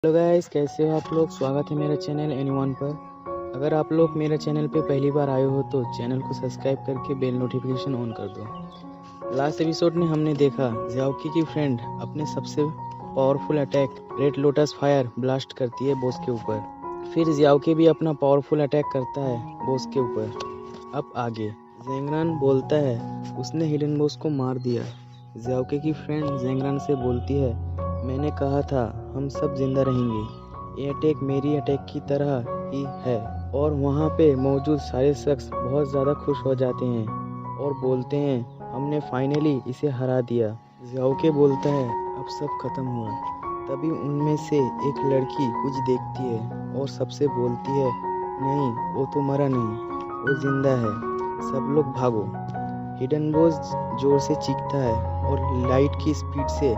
Hello guys, कैसे हो आप लोग। स्वागत है मेरे चैनल एनीवन पर। अगर आप लोग मेरे चैनल पे पहली बार आए हो तो चैनल को सब्सक्राइब करके बेल नोटिफिकेशन ऑन कर दो। लास्ट एपिसोड में हमने देखा ज़ियाओकी की फ्रेंड अपने सबसे powerful attack red lotus fire blast करती है बॉस के ऊपर। फिर ज़ियाओकी भी अपना पावरफुल अटैक करता है बॉस के ऊपर। अब आगे ज़ेंगरान बोलता है उसने हिडन बॉस को मार दिया। ज़ियाओकी की फ्रेंड ज़ेंगरान से बोलती है, मैंने कहा था हम सब जिंदा रहेंगे। ये अटैक मेरी अटैक की तरह ही है। और वहाँ पे मौजूद सारे शख्स बहुत ज़्यादा खुश हो जाते हैं और बोलते हैं हमने फाइनली इसे हरा दिया। ज़ियाओकी बोलता है अब सब खत्म हुआ। तभी उनमें से एक लड़की कुछ देखती है और सबसे बोलती है, नहीं वो तो मरा नहीं, वो जिंदा है, सब लोग भागो। हिडन बॉस जोर से चीखता है और लाइट की स्पीड से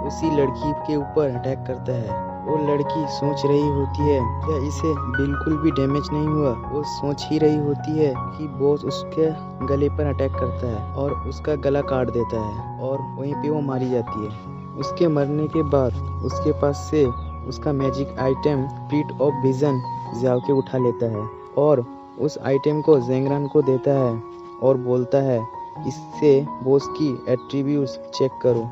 उसी लड़की के ऊपर अटैक करता है। वो लड़की सोच रही होती है क्या इसे बिल्कुल भी डैमेज नहीं हुआ। वो सोच ही रही होती है कि बॉस उसके गले पर अटैक करता है और उसका गला काट देता है और वहीं पे वो मारी जाती है। उसके मरने के बाद उसके पास से उसका magic item spirit of vision ज़ियाओकी उठा लेता है और उस आइटम को ज़ेंगरान को देता है और बोलता है इससे बॉस की एट्रीब्यूट्स चेक करो।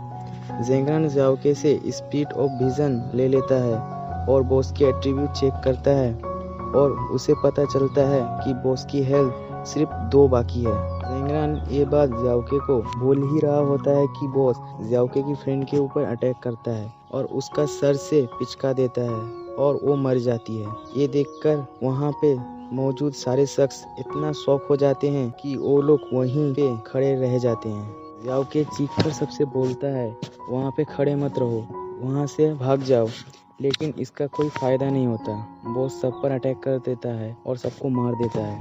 ज़ेंगरान ज़ियाओकी से स्पिरिट ऑफ विजन ले लेता है और बॉस के एट्रीब्यूट चेक करता है और उसे पता चलता है कि बॉस की हेल्थ सिर्फ 2 बाकी है। ज़ेंगरान ये बात ज़ियाओकी को बोल ही रहा होता है कि बॉस ज़ियाओकी की फ्रेंड के ऊपर अटैक करता है और उसका सर से पिचका देता है और वो मर जाती है। ये देखकर वहाँ पे मौजूद सारे शख्स इतना शॉक हो जाते हैं कि वो लोग वहीं पे खड़े रह जाते हैं। ज़ियाओकी चीखकर सबसे बोलता है वहाँ पे खड़े मत रहो, वहाँ से भाग जाओ। लेकिन इसका कोई फ़ायदा नहीं होता। बॉस सब पर अटैक कर देता है और सबको मार देता है।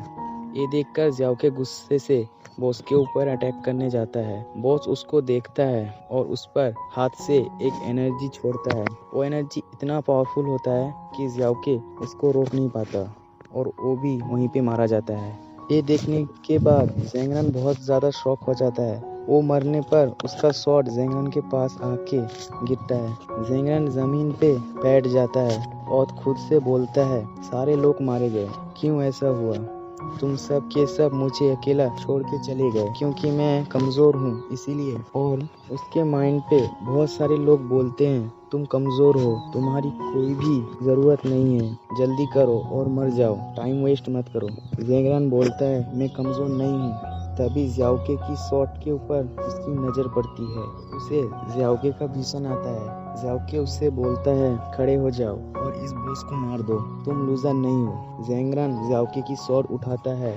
ये देखकर ज़ियाओकी गुस्से से बॉस के ऊपर अटैक करने जाता है। बॉस उसको देखता है और उस पर हाथ से एक एनर्जी छोड़ता है। वो एनर्जी इतना पावरफुल होता है कि ज़ियाओकी उसको रोक नहीं पाता और वो भी वहीं पे मारा जाता है। ये देखने के बाद ज़ेंगरान बहुत ज़्यादा शॉक हो जाता है। वो मरने पर उसका शॉट ज़ेंगरान के पास आके गिरता है। ज़ेंगरान ज़मीन पे बैठ जाता है और खुद से बोलता है सारे लोग मारे गए, क्यों ऐसा हुआ। तुम सब के सब मुझे अकेला छोड़ के चले गए क्योंकि मैं कमज़ोर हूँ इसीलिए। और उसके माइंड पे बहुत सारे लोग बोलते हैं तुम कमज़ोर हो, तुम्हारी कोई भी ज़रूरत नहीं है, जल्दी करो और मर जाओ, टाइम वेस्ट मत करो। ज़ेंगरान बोलता है मैं कमज़ोर नहीं हूँ। तभी ज़ियाओकी की शॉट के ऊपर उसकी नज़र पड़ती है। उसे ज़ियाओकी का विजन आता है। ज़ियाओकी उससे बोलता है खड़े हो जाओ और इस बॉस को मार दो, तुम लूज़र नहीं हो। ज़ेंगरान ज़ियाओकी की शॉट उठाता है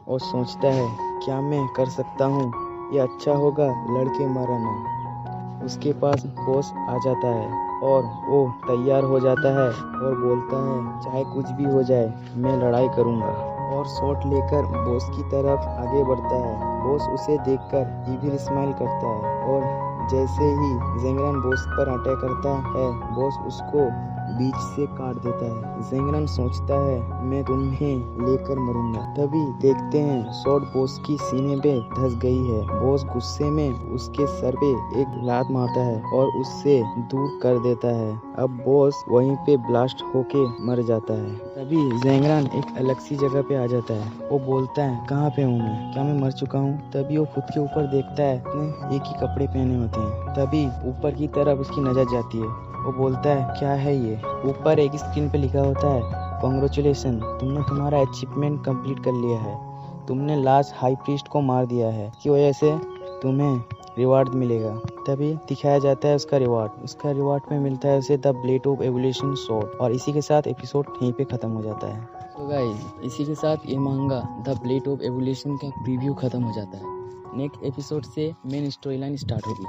और सोचता है क्या मैं कर सकता हूँ, ये अच्छा होगा लड़के मरना। उसके पास बॉस आ जाता है और वो तैयार हो जाता है और बोलता है चाहे कुछ भी हो जाए मैं लड़ाई करूँगा। और शॉट लेकर बॉस की तरफ आगे बढ़ता है। बॉस उसे देखकर इविल स्माइल करता है और जैसे ही ज़ेंगरान बॉस पर अटैक करता है बॉस उसको बीच से काट देता है। ज़ेंगरान सोचता है मैं तुम्हें लेकर मरूंगा। तभी देखते हैं शॉट बॉस की सीने पे धंस गई है। बॉस गुस्से में उसके सर पे एक लात मारता है और उससे दूर कर देता है। अब बॉस वहीं पे ब्लास्ट होके मर जाता है। तभी ज़ेंगरान एक अलग सी जगह पे आ जाता है। वो बोलता है कहाँ पे हूँ मैं, क्या मैं मर चुका हूँ। तभी वो खुद के ऊपर देखता है, उसने एक ही कपड़े पहने होते हैं। तभी ऊपर की तरफ उसकी नजर जाती है। वो बोलता है क्या है ये। ऊपर एक स्क्रीन पे लिखा होता है कॉन्ग्रेचुलेसन, तुमने तुम्हारा अचीवमेंट कंप्लीट कर लिया है, तुमने लास्ट हाई प्रीस्ट को मार दिया है, इसकी वजह से तुम्हें रिवार्ड मिलेगा। तभी दिखाया जाता है उसका रिवार्ड में मिलता है उसे the blade of evolution sword. और इसी के साथ एपिसोड यहीं पे खत्म हो जाता है। तो गाइस इसी के साथ ये मांगा द ब्लेड ऑफ एवोल्यूशन का प्रीव्यू खत्म हो जाता है। नेक्स्ट एपिसोड से मेन स्टोरी लाइन स्टार्ट होगी।